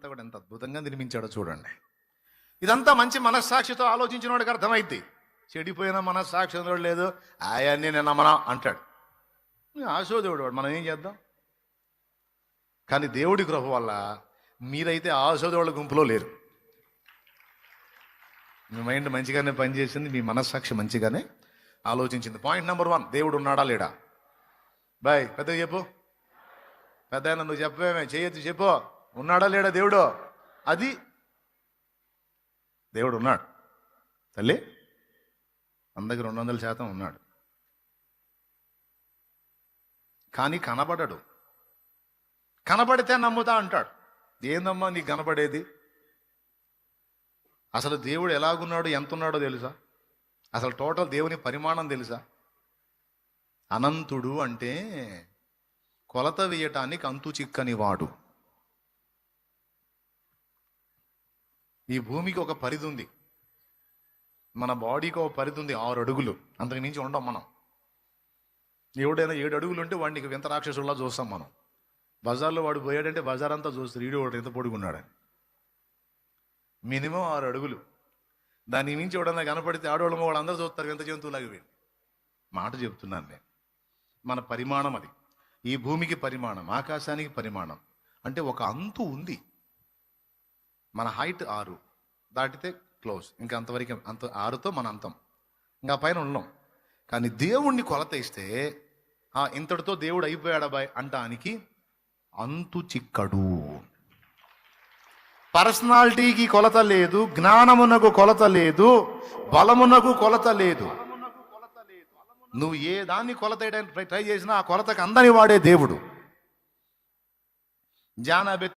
అంతా కూడా ఎంత అద్భుతంగా నిర్మించాడో చూడండి. ఇదంతా మంచి మనస్సాక్షితో ఆలోచించిన వాడికి అర్థమైద్ది. చెడిపోయిన మనస్సాక్షి లేదు, ఆయన్ని నేను నమ్మనా అంటాడు. ఆశోదేవుడు వాడు, మనం ఏం చేద్దాం? కానీ దేవుడి కృప వల్ల మీరైతే ఆశోదేవుల గుంపులో లేరు. మీ మైండ్ మంచిగానే పనిచేసింది, మీ మనస్సాక్షి మంచిగానే ఆలోచించింది. పాయింట్ నెంబర్ 1, దేవుడు ఉన్నాడా లేడా? బాయ్ పెద్దగా చెప్పు. పెద్ద నువ్వు చెప్పవేమే, చేయొచ్చు చెప్పు. ఉన్నాడా లేడా దేవుడు? అది దేవుడు ఉన్నాడు తల్లి, అందరికి 200% ఉన్నాడు. కానీ కనబడడు. కనబడితే నమ్ముతా అంటాడు. ఏందమ్మా నీకు కనబడేది? అసలు దేవుడు ఎలాగున్నాడు, ఎంత ఉన్నాడో తెలుసా? అసలు టోటల్ దేవుని పరిమాణం తెలుసా? అనంతుడు అంటే కొలత వేయటానికి అంతు చిక్కని వాడు. ఈ భూమికి ఒక పరిధి ఉంది, మన బాడీకి ఒక పరిధి ఉంది, 6 అడుగులు. అంతకు మించి ఉండం మనం. ఎవడైనా 7 అడుగులు ఉంటే వాడికి వింత రాక్షసుల్లా చూస్తాం మనం. బజార్లో వాడు పోయాడంటే బజార్ అంతా చూస్తారు, ఈడు వాడు ఎంత పొడుగున్నాడని. మినిమం 6 అడుగులు. దాని మించి ఎవడన్నా కనపడితే ఆడవాళ్ళు వాళ్ళు అందరూ చూస్తారు వింత జంతువులాగా. వీడు మాట చెప్తున్నాను నేను. మన పరిమాణం అది. ఈ భూమికి పరిమాణం, ఆకాశానికి పరిమాణం అంటే ఒక అంతు ఉంది. మన హైట్ 6 దాటితే క్లోజ్, ఇంకా అంతవరకు. అంత 6తో మన అంతం, ఇంకా పైన ఉన్నాం. కానీ దేవుణ్ణి కొలత ఇస్తే ఇంతటితో దేవుడు అయిపోయాడా బాయ్ అంటానికి అంతు చిక్కడు. పర్సనాలిటీకి కొలత లేదు, జ్ఞానమునకు కొలత లేదు, బలమునకు కొలత లేదు. నువ్వు ఏ దాన్ని కొలత వేయడానికి ట్రై చేసినా ఆ కొలతకు అందని వాడే దేవుడు. జానాబె